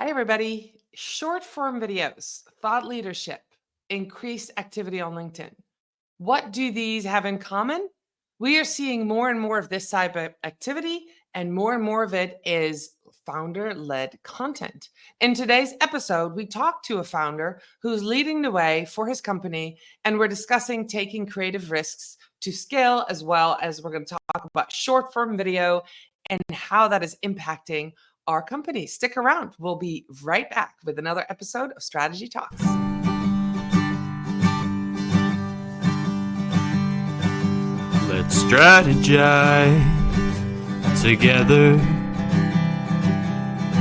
Hi, everybody. Short form videos, thought leadership, increased activity on LinkedIn. What do these have in common? We are seeing more and more of this type of activity, and more of it is founder led content. In today's episode, we talk to a founder who's leading the way for his company, and we're discussing taking creative risks to scale, as well as we're going to talk about short form video and how that is impacting our company. Stick around. We'll be right back with another episode of Strategy Talks. Let's strategize together.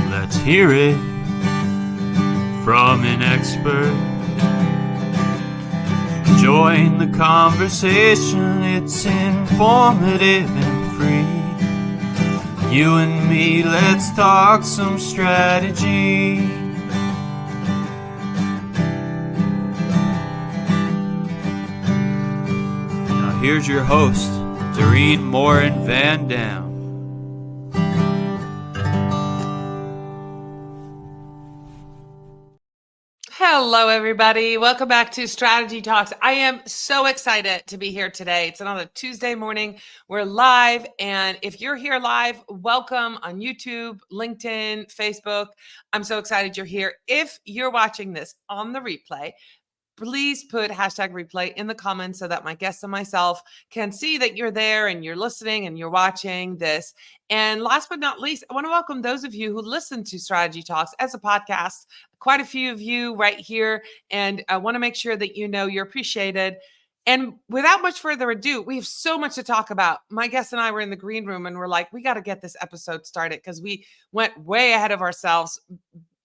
Let's hear it from an expert. Join the conversation, it's informative and free. You and me, let's talk some strategy. Now here's your host, Morin-van. Hello, everybody. Welcome back to Strategy Talks. I am so excited to be here today. It's another Tuesday morning. We're live. And if you're here live, welcome on YouTube, LinkedIn, Facebook. I'm so excited you're here. If you're watching this on the replay, please put hashtag replay in the comments so that my guests and myself can see that you're there and you're listening and you're watching this. And last but not least, I want to welcome those of you who listen to Strategy Talks as a podcast, quite a few of you right here. And I want to make sure that you know you're appreciated. And without much further ado, we have so much to talk about. My guests and I were in the green room and we're like, we got to get this episode started because we went way ahead of ourselves.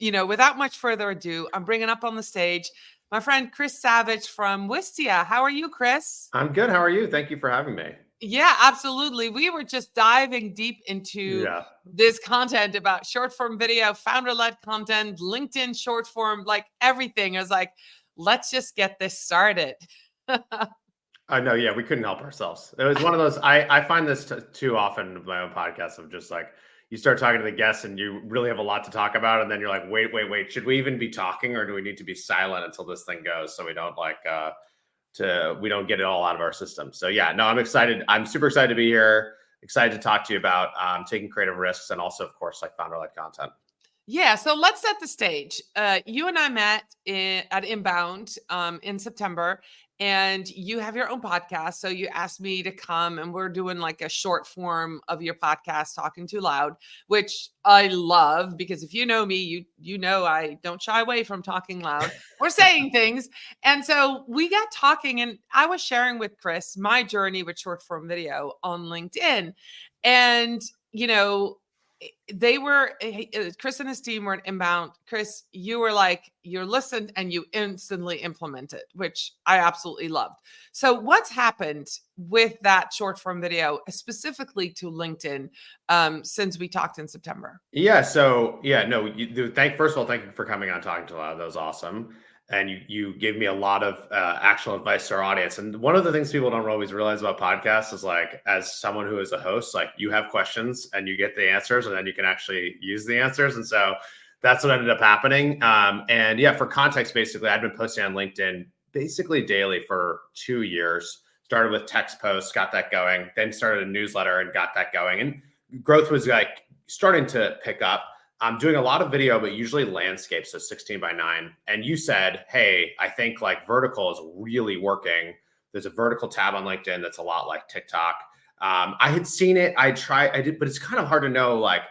Without much further ado, I'm bringing up on the stage my friend Chris Savage from Wistia. How are you, Chris? I'm good. How are you? Thank you for having me. Yeah, absolutely. We were just diving deep into this content about short form video, founder-led content, LinkedIn short form, like everything. I was like, let's just get this started. I know. Yeah, we couldn't help ourselves. It was one of those, I find this too often with my own podcast of just like, you start talking to the guests and you really have a lot to talk about. And then you're like, wait, should we even be talking or do we need to be silent until this thing goes? So we don't we don't get it all out of our system. So yeah, no, I'm excited. I'm super excited to be here. Excited to talk to you about taking creative risks and also, of course, like founder-led content. Yeah, so let's set the stage. You and I met at Inbound in September, and you have your own podcast. So you asked me to come, and we're doing like a short form of your podcast, Talking Too Loud, which I love because if you know me, you know I don't shy away from talking loud or saying things. And so we got talking, and I was sharing with Chris my journey with short form video on LinkedIn, and Chris and his team were at Inbound. Chris, you were like, you listened and you instantly implemented, which I absolutely loved. So what's happened with that short form video, specifically to LinkedIn, since we talked in September? Yeah. So no, first of all, thank you for coming on Talking Too Loud. That was awesome. And you gave me a lot of actual advice to our audience. And one of the things people don't always realize about podcasts is like, as someone who is a host, like you have questions and you get the answers and then you can actually use the answers. And so that's what ended up happening. And yeah, for context, basically, I'd been posting on LinkedIn basically daily for 2 years. Started with text posts, got that going, then started a newsletter and got that going. And growth was like starting to pick up. I'm doing a lot of video, but usually landscape, so 16:9. And you said, hey, I think like vertical is really working. There's a vertical tab on LinkedIn that's a lot like TikTok. I had seen it. I did, but it's kind of hard to know, like,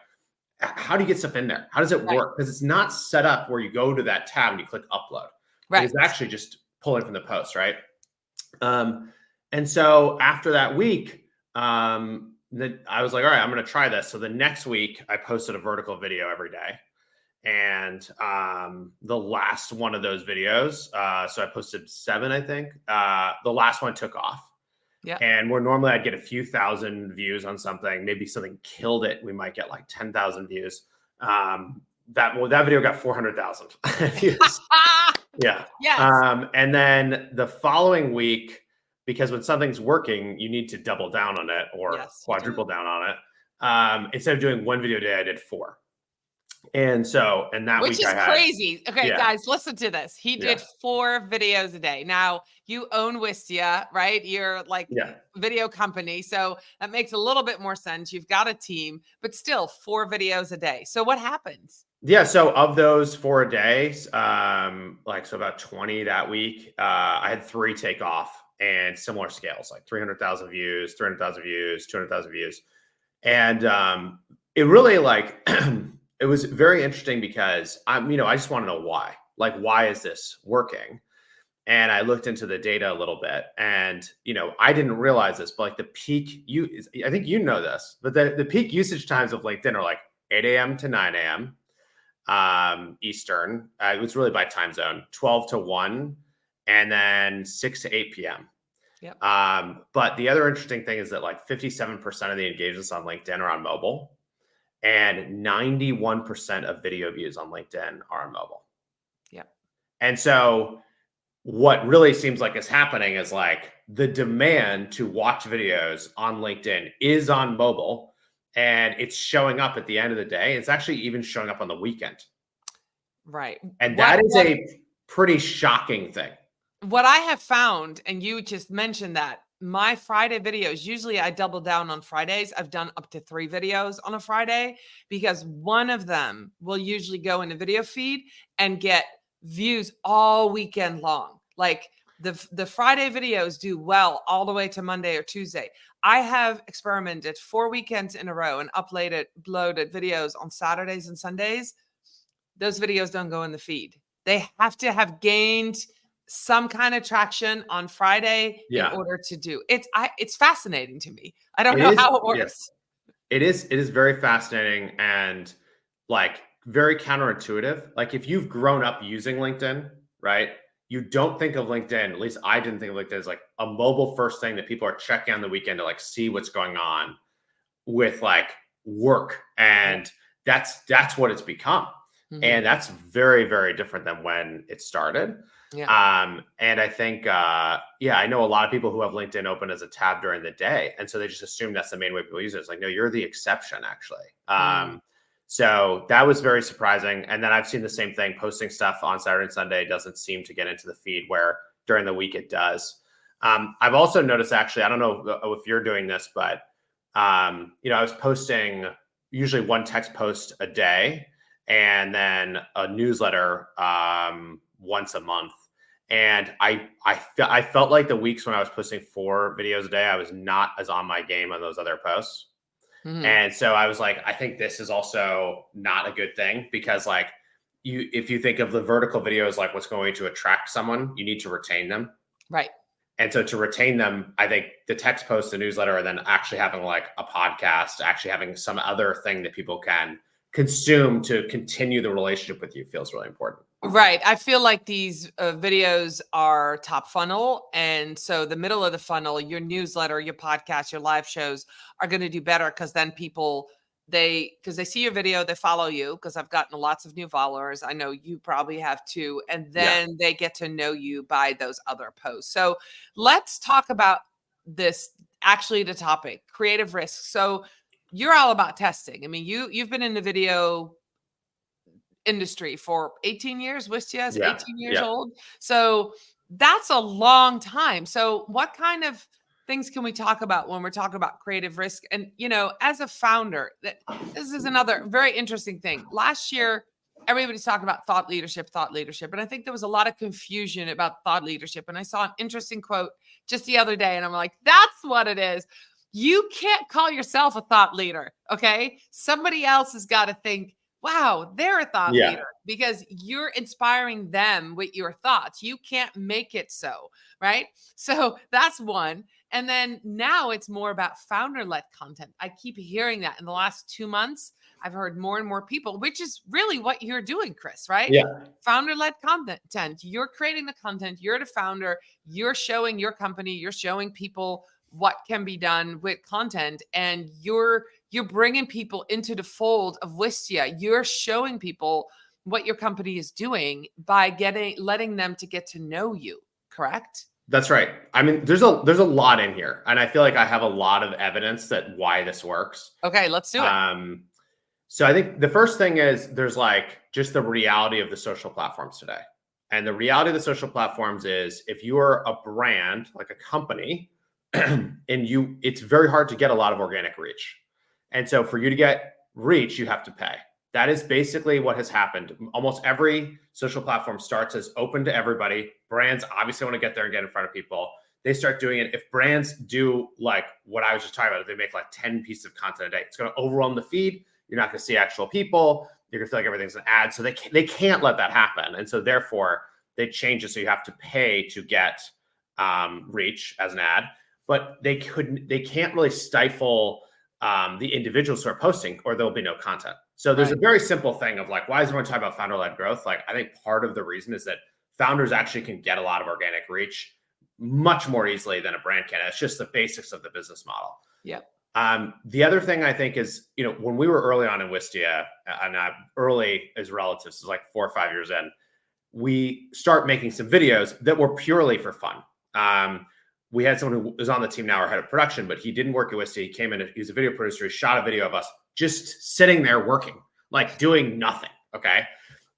how do you get stuff in there? How does it work? Because it's not set up where you go to that tab and you click upload. Right. It's actually just pulling from the post, right? And so after that week, then I was like, all right, I'm going to try this. So the next week I posted a vertical video every day. And the last one of those videos, so I posted 7, I think. The last one took off. Yeah. And where normally I'd get a few thousand views on something, maybe something killed it, we might get like 10,000 views. That video got 400,000 views. Yeah. Yes. And then the following week, because when something's working, you need to double down on it or quadruple down on it. Instead of doing 1 video a day, I did 4. And so, and that Which week is I had, crazy. Okay, yeah, guys, listen to this. He did 4 videos a day. Now, you own Wistia, right? You're like yeah. video company. So that makes a little bit more sense. You've got a team, but still 4 videos a day. So what happens? Yeah, so of those 4 days, like so about 20 that week, I had 3 take off and similar scales, like 300,000 views, 300,000 views, 200,000 views. And it really like it was very interesting because I just want to know why. Like, why is this working? And I looked into the data a little bit, and I didn't realize this, but like I think you know this, but the peak usage times of LinkedIn are like 8 a.m. to 9 a.m. Eastern. It was really by time zone, 12 to 1, and then 6 to 8 p.m. Yep. But the other interesting thing is that like 57% of the engagements on LinkedIn are on mobile, and 91% of video views on LinkedIn are on mobile. Yep. And so what really seems like is happening is like the demand to watch videos on LinkedIn is on mobile, and it's showing up at the end of the day. It's actually even showing up on the weekend. Right. And that is a pretty shocking thing. What I have found, and you just mentioned that, my Friday videos, usually I double down on Fridays. I've done up to 3 videos on a Friday because one of them will usually go in a video feed and get views all weekend long. Like the Friday videos do well all the way to Monday or Tuesday. I have experimented 4 weekends in a row and uploaded videos on Saturdays and Sundays. Those videos don't go in the feed. They have to have gained some kind of traction on Friday in order to do it's fascinating to me. I don't know how it works. It is very fascinating and like very counterintuitive. Like if you've grown up using LinkedIn, right? You don't think of LinkedIn, at least I didn't think of LinkedIn as like a mobile first thing that people are checking on the weekend to like see what's going on with like work. And that's what it's become. Mm-hmm. And that's very, very different than when it started. Yeah. And I think, I know a lot of people who have LinkedIn open as a tab during the day. And so they just assume that's the main way people use it. It's like, no, you're the exception actually. So that was very surprising. And then I've seen the same thing, posting stuff on Saturday and Sunday doesn't seem to get into the feed where during the week it does. I've also noticed actually, I don't know if you're doing this, but, I was posting usually 1 text post a day and then a newsletter once a month. And I felt like the weeks when I was posting 4 videos a day, I was not as on my game on those other posts. Mm-hmm. And so I was like, I think this is also not a good thing because like if you think of the vertical videos, like what's going to attract someone, you need to retain them. Right. And so to retain them, I think the text post, the newsletter, and then actually having like a podcast, actually having some other thing that people can consume to continue the relationship with you feels really important. Right. I feel like these videos are top funnel. And so the middle of the funnel, your newsletter, your podcast, your live shows are going to do better because then people, because they see your video, they follow you because I've gotten lots of new followers. I know you probably have too. And then they get to know you by those other posts. So let's talk about this, actually the topic, creative risk. So you're all about testing. I mean, you've been in the video industry for 18 years. Wistia is 18 years old. So that's a long time. So what kind of things can we talk about when we're talking about creative risk? And, as a founder, this is another very interesting thing. Last year, everybody's talking about thought leadership. And I think there was a lot of confusion about thought leadership. And I saw an interesting quote just the other day, and I'm like, that's what it is. You can't call yourself a thought leader. Okay. Somebody else has got to think, wow, they're a thought leader because you're inspiring them with your thoughts. You can't make it so, right? So that's one. And then now it's more about founder-led content. I keep hearing that in the last 2 months. I've heard more and more people, which is really what you're doing, Chris, right? Yeah. Founder-led content. You're creating the content. You're the founder. You're showing your company. You're showing people what can be done with content, and you're bringing people into the fold of Wistia. You're showing people what your company is doing by letting them to get to know you. Correct? That's right. I mean, there's a lot in here, and I feel like I have a lot of evidence that why this works. Okay, let's do it. So I think the first thing is there's like just the reality of the social platforms today. And the reality of the social platforms is if you are a brand, like a company, and it's very hard to get a lot of organic reach. And so for you to get reach, you have to pay. That is basically what has happened. Almost every social platform starts as open to everybody. Brands obviously want to get there and get in front of people. They start doing it. If brands do like what I was just talking about, if they make like 10 pieces of content a day, it's going to overwhelm the feed. You're not going to see actual people. You're going to feel like everything's an ad. So they can't let that happen. And so therefore they change it. So you have to pay to get reach as an ad, but they can't really stifle the individuals who are posting, or there'll be no content. So there's a very simple thing of like, why is everyone talking about founder-led growth? Like, I think part of the reason is that founders actually can get a lot of organic reach much more easily than a brand can. It's just the basics of the business model. Yeah. The other thing I think is, when we were early on in Wistia, and early is relative, so like 4 or 5 years in, we start making some videos that were purely for fun. We had someone who is on the team now, our head of production, but he didn't work at Wistia. He came in, he was a video producer. He shot a video of us just sitting there working, like doing nothing. Okay.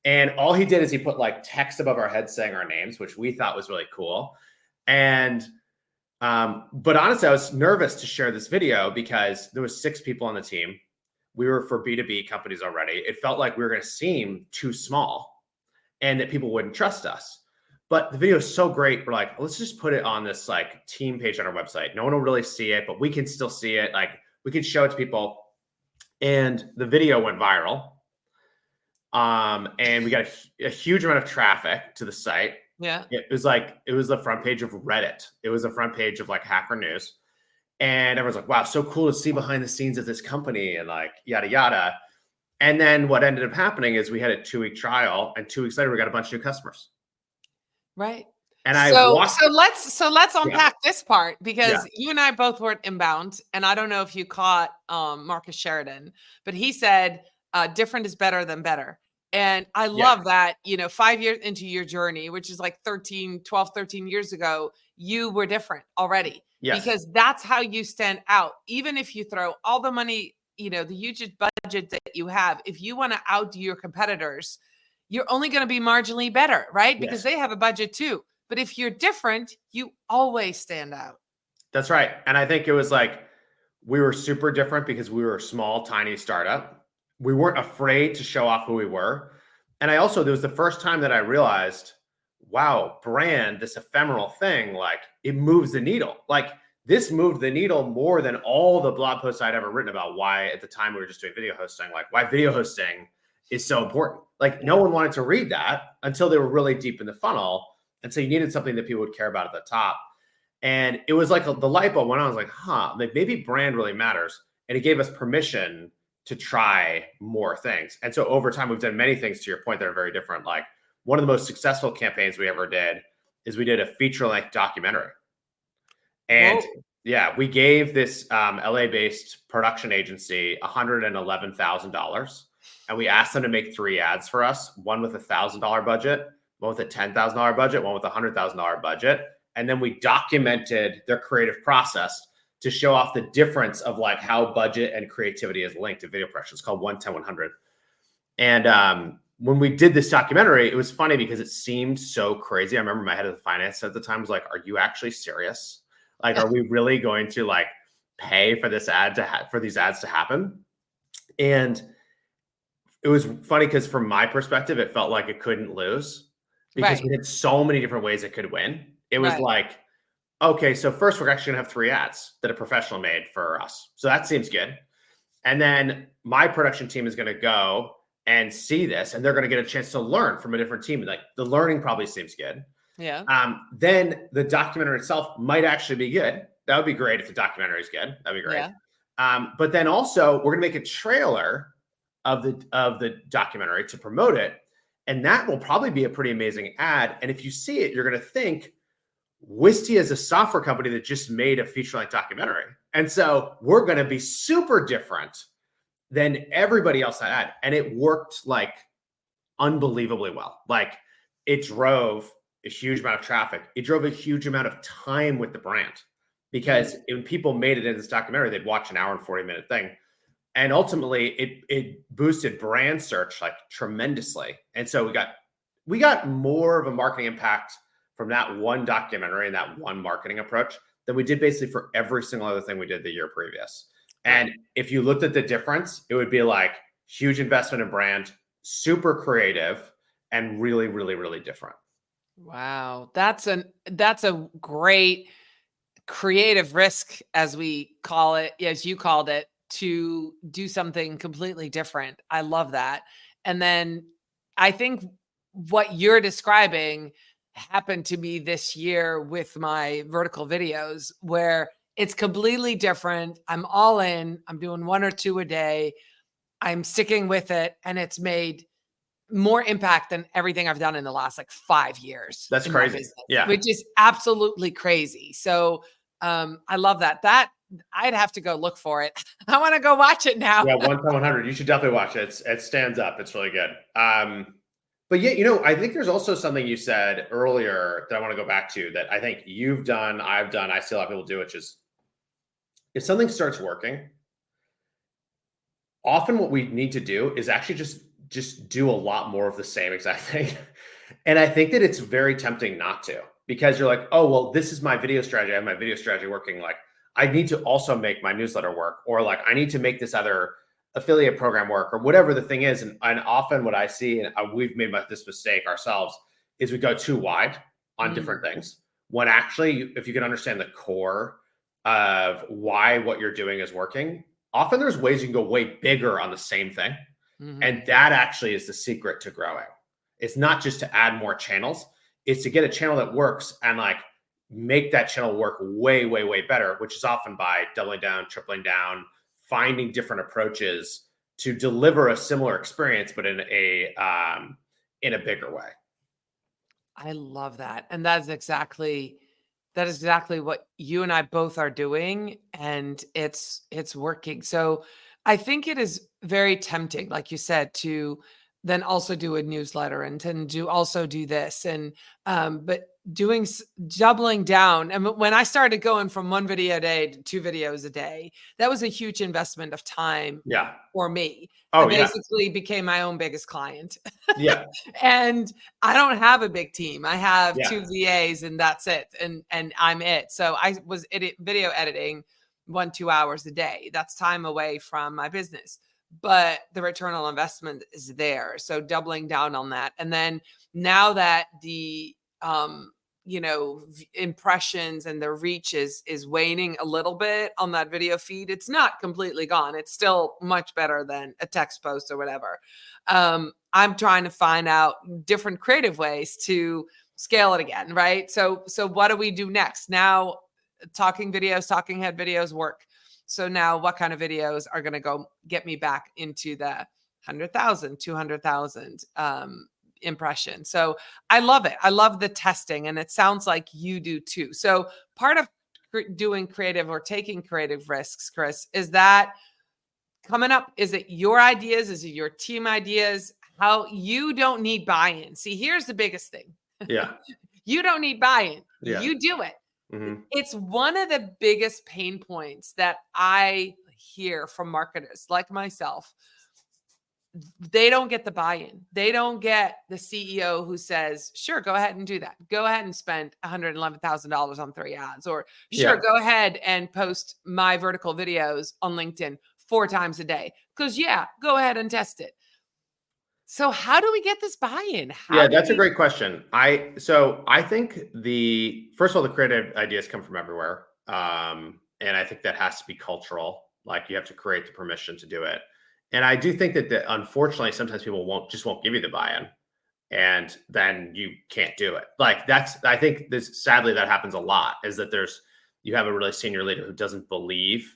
And all he did is he put like text above our heads saying our names, which we thought was really cool. And, but honestly, I was nervous to share this video because there was 6 people on the team. We were for B2B companies already. It felt like we were going to seem too small and that people wouldn't trust us. But the video is so great. We're like, let's just put it on this like team page on our website. No one will really see it, but we can still see it. Like we can show it to people. And the video went viral. And we got a huge amount of traffic to the site. Yeah. It was the front page of Reddit. It was the front page of like Hacker News. And everyone's like, wow, so cool to see behind the scenes of this company and like yada, yada. And then what ended up happening is we had a 2-week trial, and 2 weeks later, we got a bunch of new customers. Right. And so let's unpack this part, because you and I both were at Inbound, and I don't know if you caught Marcus Sheridan, but he said different is better than better. And I love that, 5 years into your journey, which is like 12, 13 years ago, you were different already. Yes. Because that's how you stand out. Even if you throw all the money, the huge budget that you have, if you want to outdo your competitors, you're only going to be marginally better, right? Because they have a budget too. But if you're different, you always stand out. That's right. And I think it was like, we were super different because we were a small, tiny startup. We weren't afraid to show off who we were. And there was the first time that I realized, wow, brand, this ephemeral thing, like it moves the needle. Like this moved the needle more than all the blog posts I'd ever written about why at the time we were just doing video hosting, like why video hosting is so important. Like no one wanted to read that until they were really deep in the funnel. And so you needed something that people would care about at the top. And it was like the light bulb went on. I was like, like maybe brand really matters. And it gave us permission to try more things. And so over time, we've done many things, to your point, that are very different. Like one of the most successful campaigns we ever did is we did a feature-length documentary. And we gave this LA-based production agency $111,000. And we asked them to make 3 ads for us, one with $1,000 budget, one with a $10,000 budget, one with a $100,000 budget. And then we documented their creative process to show off the difference of like how budget and creativity is linked to video production. It's called 110-100. And when we did this documentary, it was funny because it seemed so crazy. I remember my head of the finance at the time was like, are you actually serious? Like, are we really going to like pay for this ad for these ads to happen? And it was funny because from my perspective, it felt like it couldn't lose because we had so many different ways it could win. It was like, okay, so first we're actually gonna have 3 ads that a professional made for us. So that seems good. And then my production team is gonna go and see this, and they're gonna get a chance to learn from a different team. Like the learning probably seems good. Yeah. Then the documentary itself might actually be good. That would be great if the documentary is good. That'd be great. Yeah. But then also we're gonna make a trailer of the documentary to promote it. And that will probably be a pretty amazing ad. And if you see it, you're going to think Wistia is a software company that just made a feature-length documentary. And so we're going to be super different than everybody else that ad. And it worked like unbelievably well. Like it drove a huge amount of traffic. It drove a huge amount of time with the brand because when people made it in this documentary, they'd watch an hour and 40-minute thing. And ultimately it boosted brand search like tremendously. And so we got more of a marketing impact from that one documentary and that one marketing approach than we did basically for every single other thing we did the year previous. And if you looked at the difference, it would be like huge investment in brand, super creative, and really, really, really different. Wow. That's a great creative risk, as we call it, as you called it, to do something completely different. I love that. And then I think what you're describing happened to me this year with my vertical videos, where it's completely different. I'm all in. I'm doing 1 or 2 a day. I'm sticking with it, and it's made more impact than everything I've done in the last like 5 years That's in my crazy. business, Yeah. which is absolutely crazy. So I love that. I'd have to go look for it. I want to go watch it now. Yeah, 1 to 100. You should definitely watch it. It stands up. It's really good. But yeah, I think there's also something you said earlier that I want to go back to that I think you've done, I've done, I see a lot of people do, which is if something starts working, often what we need to do is actually just do a lot more of the same exact thing. And I think that it's very tempting not to, because you're like, oh, well, this is my video strategy. I have my video strategy working. Like, I need to also make my newsletter work, or like, I need to make this other affiliate program work, or whatever the thing is. And often what I see, and we've made this mistake ourselves, is we go too wide on different things. When actually, if you can understand the core of why what you're doing is working, often there's ways you can go way bigger on the same thing. And that actually is the secret to growing. It's not just to add more channels. It's to get a channel that works and like make that channel work way, way, way better, which is often by doubling down, tripling down, finding different approaches to deliver a similar experience, but in a bigger way. I love that. And that is exactly what you and I both are doing. And it's working. So I think it is very tempting, like you said, to then also do a newsletter and to also do this. And, but doubling down. And when I started going from 1 video a day to 2 videos a day, that was a huge investment of time for me. I basically became my own biggest client. Yeah. And I don't have a big team. I have 2 VAs and that's it. And I'm it. So I was video editing 1-2 hours a day. That's time away from my business, but the return on investment is there. So doubling down on that. And then now that the, impressions and the reach is waning a little bit on that video feed, it's not completely gone. It's still much better than a text post or whatever. I'm trying to find out different creative ways to scale it again. Right. So what do we do next? Now, talking head videos work. So now what kind of videos are going to go get me back into the 100,000, 200,000 impression? So I love it. I love the testing, and it sounds like you do too. So part of doing creative or taking creative risks, Chris, is that coming up? Is it your ideas? Is it your team ideas? How you don't need buy-in. See, here's the biggest thing. Yeah. You don't need buy-in. Yeah. You do it. It's one of the biggest pain points that I hear from marketers like myself. They don't get the buy-in. They don't get the CEO who says, sure, go ahead and do that. Go ahead and spend $111,000 on 3 ads, or sure, go ahead and post my vertical videos on LinkedIn 4 times a day. Because go ahead and test it. So how do we get this buy-in? That's a great question. I think first of all, the creative ideas come from everywhere. And I think that has to be cultural. Like, you have to create the permission to do it. And I do think that unfortunately, sometimes people won't give you the buy-in, and then you can't do it. Like, I think sadly that happens a lot, is that you have a really senior leader who doesn't believe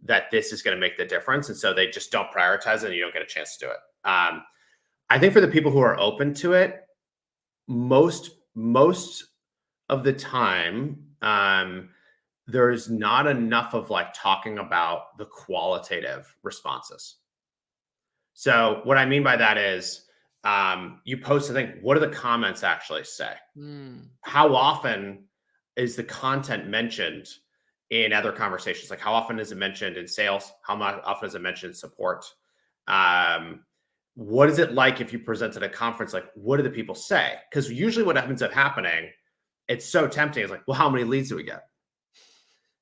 that this is going to make the difference. And so they just don't prioritize it, and you don't get a chance to do it. I think for the people who are open to it, most of the time, there's not enough of like talking about the qualitative responses. So what I mean by that is, you post a thing. What do the comments actually say? How often is the content mentioned in other conversations? Like, how often is it mentioned in sales? How much often is it mentioned in support? What is it like if you present at a conference? Like, what do the people say? Because usually what ends up happening, it's so tempting. It's like, well, how many leads do we get?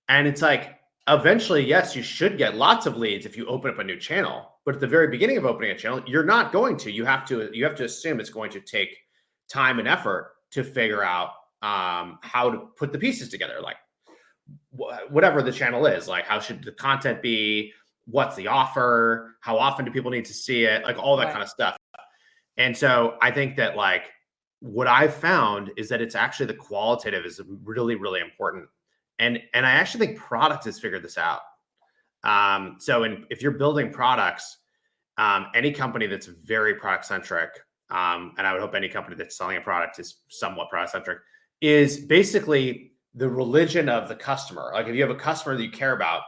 And it's like, eventually, yes, you should get lots of leads if you open up a new channel. But at the very beginning of opening a channel, you're not going to. You have to assume it's going to take time and effort to figure out how to put the pieces together. Like, whatever the channel is, like, how should the content be? What's the offer? How often do people need to see it? Like, all that kind of stuff. And so I think that, like, what I've found is that it's actually the qualitative is really, really important. And I actually think product has figured this out. So if you're building products, any company that's very product centric, and I would hope any company that's selling a product is somewhat product centric, is basically the religion of the customer. Like, if you have a customer that you care about,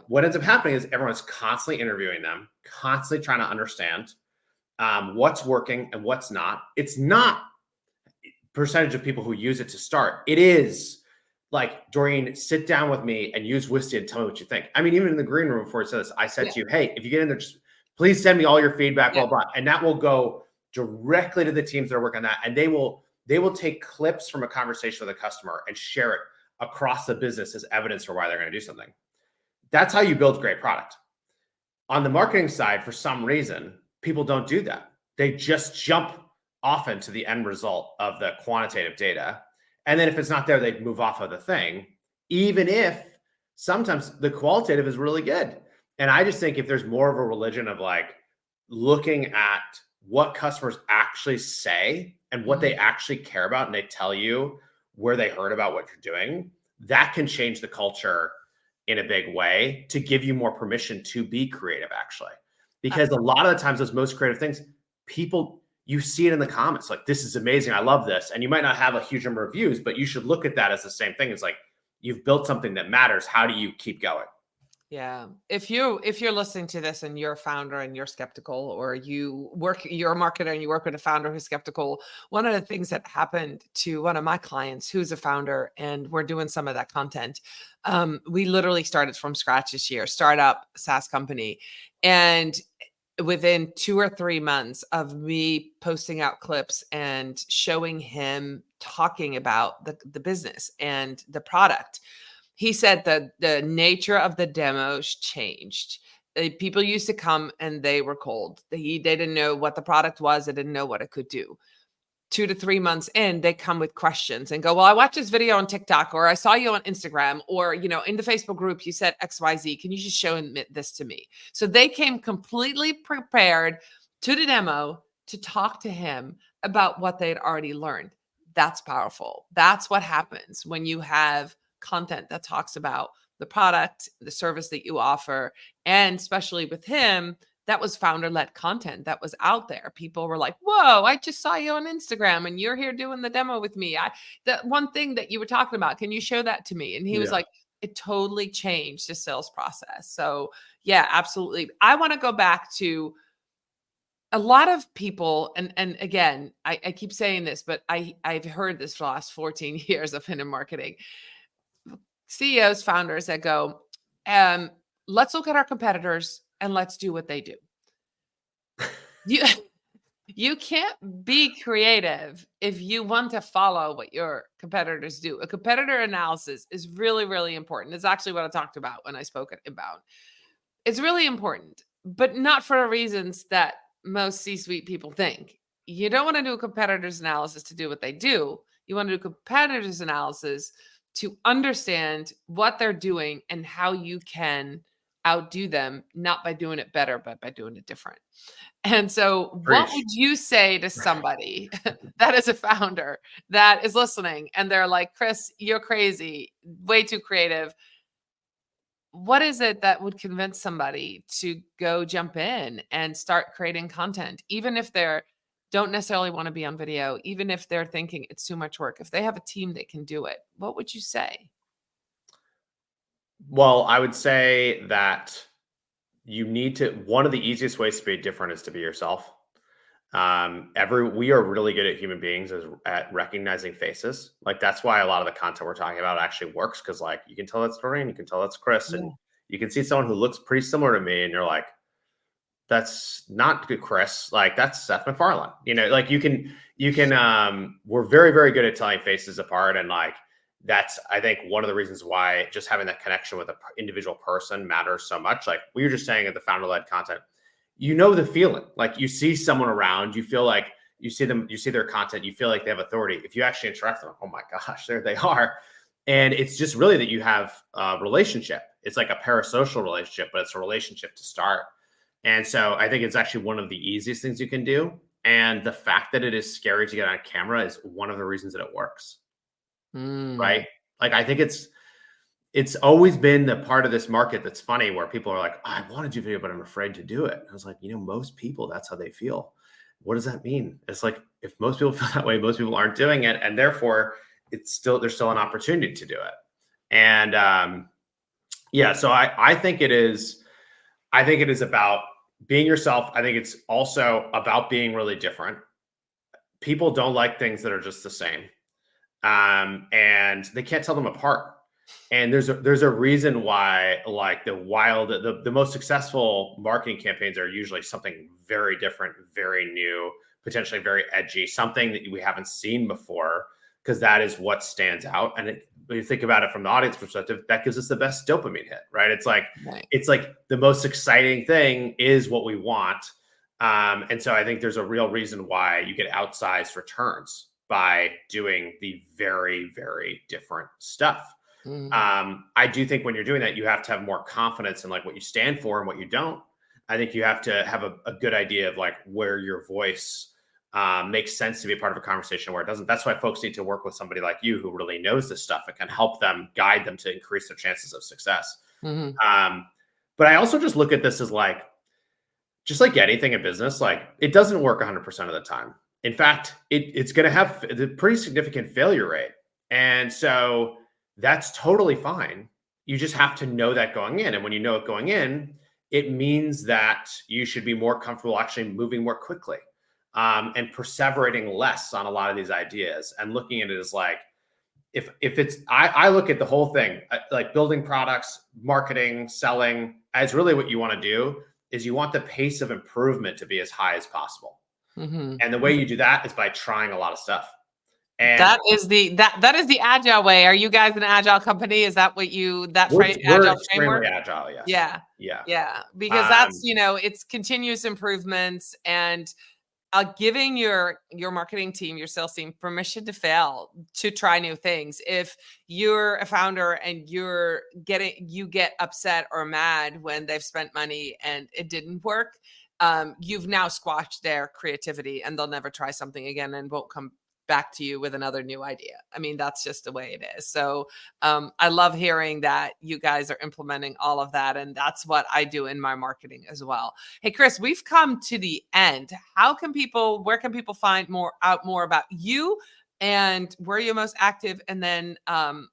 what ends up happening is everyone's constantly interviewing them, constantly trying to understand what's working and what's not. It's not percentage of people who use it to start. It is like, Doreen, sit down with me and use Wistia and tell me what you think. I mean, even in the green room before it said this, I said to you, hey, if you get in there, just please send me all your feedback, blah, blah. And that will go directly to the teams that are working on that. And they will take clips from a conversation with a customer and share it across the business as evidence for why they're going to do something. That's how you build great product. On the marketing side, for some reason, people don't do that. They just jump often to the end result of the quantitative data. And then if it's not there, they move off of the thing, even if sometimes the qualitative is really good. And I just think if there's more of a religion of, like, looking at what customers actually say and what they actually care about, and they tell you where they heard about what you're doing, that can change the culture in a big way to give you more permission to be creative, actually. Because a lot of the times, those most creative things, people, you see it in the comments, like, this is amazing, I love this. And you might not have a huge number of views, but you should look at that as the same thing. It's like, you've built something that matters. How do you keep going? Yeah. If you're listening to this and you're a founder and you're skeptical, or you're a marketer and you work with a founder who's skeptical, one of the things that happened to one of my clients who's a founder, and we're doing some of that content. We literally started from scratch this year, startup SaaS company. And within 2 or 3 months of me posting out clips and showing him talking about the business and the product, he said that the nature of the demos changed. People used to come and they were cold. They didn't know what the product was. They didn't know what it could do. 2 to 3 months in, they come with questions and go, well, I watched this video on TikTok, or I saw you on Instagram, or, in the Facebook group, you said XYZ. Can you just show this to me? So they came completely prepared to the demo to talk to him about what they had already learned. That's powerful. That's what happens when you have content that talks about the product, the service that you offer. And especially with him, that was founder-led content that was out there. People were like, whoa, I just saw you on Instagram and you're here doing the demo with me. That one thing that you were talking about, can you show that to me? And he was like, it totally changed the sales process. So yeah, absolutely. I want to go back to a lot of people, and again, I keep saying this, but I've heard this for the last 14 years of in marketing. CEOs, founders that go, let's look at our competitors and let's do what they do. You can't be creative if you want to follow what your competitors do. A competitor analysis is really, really important. It's actually what I talked about when I spoke at Inbound. It's really important, but not for the reasons that most C-suite people think. You don't want to do a competitor's analysis to do what they do. You want to do competitor's analysis to understand what they're doing and how you can outdo them, not by doing it better, but by doing it different. And so what would you say to somebody that is a founder that is listening and they're like, Chris, you're crazy, way too creative? What is it that would convince somebody to go jump in and start creating content, even if they're don't necessarily want to be on video, even if they're thinking it's too much work? If they have a team that can do it, what would you say? Well, I would say that you need to, one of the easiest ways to be different is to be yourself. We are really good at human beings at recognizing faces. Like that's why a lot of the content we're talking about actually works. Cause like you can tell that's Doreen, you can tell that's Chris, and you can see someone who looks pretty similar to me and you're like, that's not good, Chris. Like that's Seth MacFarlane. Like you can, we're very, very good at telling faces apart. And like, that's, I think, one of the reasons why just having that connection with an individual person matters so much. Like we were just saying at the founder-led content, the feeling, like you see someone around, you feel like you see them, you see their content, you feel like they have authority. If you actually interact with them, oh my gosh, there they are. And it's just really that you have a relationship. It's like a parasocial relationship, but it's a relationship to start. And so I think it's actually one of the easiest things you can do. And the fact that it is scary to get on camera is one of the reasons that it works. Right? Like I think it's always been the part of this market that's funny where people are like, I want to do video, but I'm afraid to do it. And I was like, most people, that's how they feel. What does that mean? It's like, if most people feel that way, most people aren't doing it. And therefore there's still an opportunity to do it. And so I think it is about being yourself. I think it's also about being really different. People don't like things that are just the same. And they can't tell them apart. And there's a reason why, like the most successful marketing campaigns are usually something very different, very new, potentially very edgy, something that we haven't seen before, because that is what stands out. And when you think about it from the audience perspective, that gives us the best dopamine hit, right? It's like, It's like the most exciting thing is what we want. And so I think there's a real reason why you get outsized returns by doing the very, very different stuff. I do think when you're doing that, you have to have more confidence in like what you stand for and what you don't. I think you have to have a good idea of like where your voice makes sense to be a part of a conversation, where it doesn't. That's why folks need to work with somebody like you who really knows this stuff and can help them, guide them to increase their chances of success. But I also just look at this as like, just like anything in business, like it doesn't work 100% of the time. In fact, it's going to have a pretty significant failure rate. And so that's totally fine. You just have to know that going in. And when you know it going in, it means that you should be more comfortable actually moving more quickly and perseverating less on a lot of these ideas, and looking at it as like, if it's, I look at the whole thing, like building products, marketing, selling, as really what you want to do is you want the pace of improvement to be as high as possible. And the way you do that is by trying a lot of stuff. And that is the agile way. Are you guys an agile company? Is that what we're agile framework? Agile, yes. Yeah. Because that's, it's continuous improvements and giving your marketing team, your sales team, permission to fail, to try new things. If you're a founder and you get upset or mad when they've spent money and it didn't work, you've now squashed their creativity and they'll never try something again and won't come back to you with another new idea. I mean, that's just the way it is. So I love hearing that you guys are implementing all of that. And that's what I do in my marketing as well. Hey, Chris, we've come to the end. Where can people find out more about you and where you're most active? And then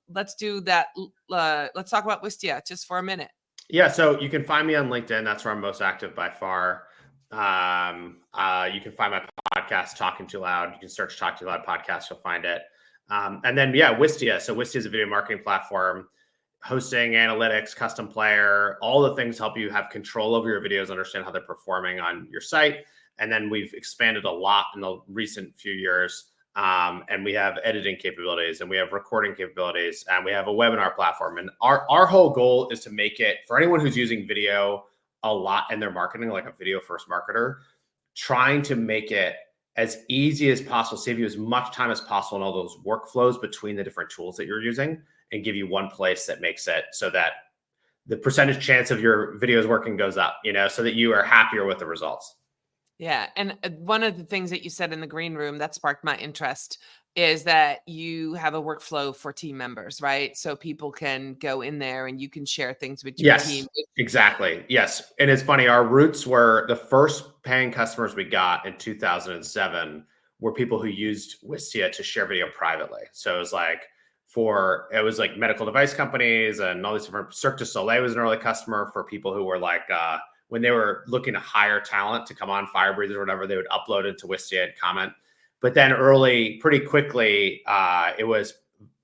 let's do that. Let's talk about Wistia just for a minute. Yeah. So you can find me on LinkedIn. That's where I'm most active by far. You can find my podcast, Talking Too Loud. You can search Talk Too Loud podcast. You'll find it. And then, Wistia. So Wistia is a video marketing platform, hosting, analytics, custom player, all the things help you have control over your videos, understand how they're performing on your site. And then we've expanded a lot in the recent few years. And we have editing capabilities, and we have recording capabilities, and we have a webinar platform. And our whole goal is to make it, for anyone who's using video a lot in their marketing, like a video first marketer, trying to make it as easy as possible, save you as much time as possible in all those workflows between the different tools that you're using, and give you one place that makes it so that the percentage chance of your videos working goes up, so that you are happier with the results. Yeah. And one of the things that you said in the green room that sparked my interest is that you have a workflow for team members, right? So people can go in there and you can share things with your team. Exactly. Yes. And it's funny, our roots were the first paying customers we got in 2007 were people who used Wistia to share video privately. So it was like medical device companies and all these different. Cirque du Soleil was an early customer for people who were like when they were looking to hire talent to come on Fire Breathers or whatever, they would upload it to Wistia and comment. But then pretty quickly, it was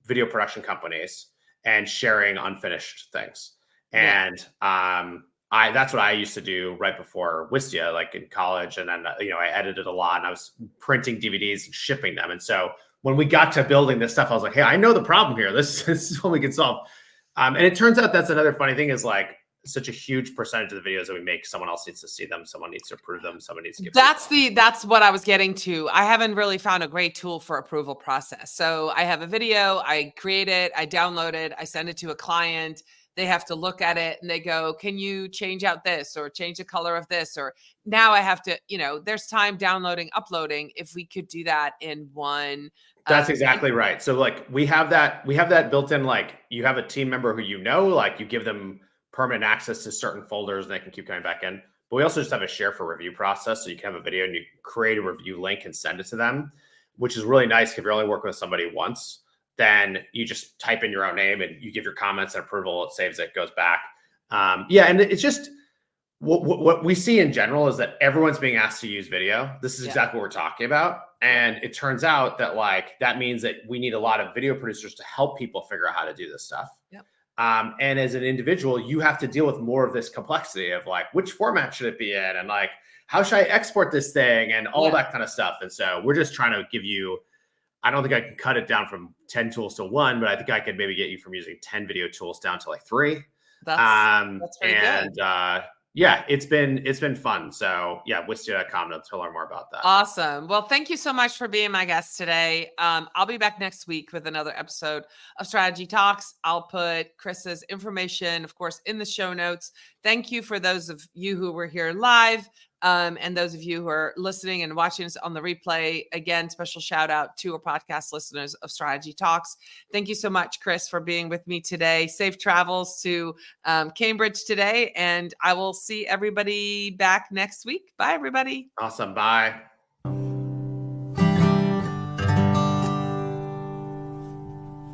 video production companies and sharing unfinished things. And that's what I used to do right before Wistia, like in college. And then, I edited a lot and I was printing DVDs and shipping them. And so when we got to building this stuff, I was like, hey, I know the problem here. This is what we can solve. And it turns out that's another funny thing is like such a huge percentage of the videos that we make, someone else needs to see them. Someone needs to approve them. Someone needs to give That's what I was getting to. I haven't really found a great tool for approval process. So I have a video, I create it, I download it, I send it to a client. They have to look at it and they go, can you change out this or change the color of this? Or now I have to, there's time downloading, uploading. If we could do that in one. That's exactly right. So like we have that built in, like you have a team member who, like you give them permanent access to certain folders and they can keep coming back in. But we also just have a share for review process. So you can have a video and you create a review link and send it to them, which is really nice. If you're only working with somebody once, then you just type in your own name and you give your comments and approval. It saves it, goes back. And it's just what we see in general is that everyone's being asked to use video. This is exactly what we're talking about. And it turns out that that means that we need a lot of video producers to help people figure out how to do this stuff. Yep. And as an individual, you have to deal with more of this complexity of like, which format should it be in? And like, how should I export this thing? And all that kind of stuff. And so we're just trying to give you, I don't think I can cut it down from 10 tools to 1, but I think I could maybe get you from using 10 video tools down to like 3. That's pretty good. It's been fun. So Wistia.com to learn more about that. Awesome. Well, thank you so much for being my guest today. I'll be back next week with another episode of Strategy Talks. I'll put Chris's information, of course, in the show notes. Thank you for those of you who were here live. And those of you who are listening and watching us on the replay, again, special shout out to our podcast listeners of Strategy Talks. Thank you so much, Chris, for being with me today. Safe travels to Cambridge today, and I will see everybody back next week. Bye, everybody. Awesome. Bye.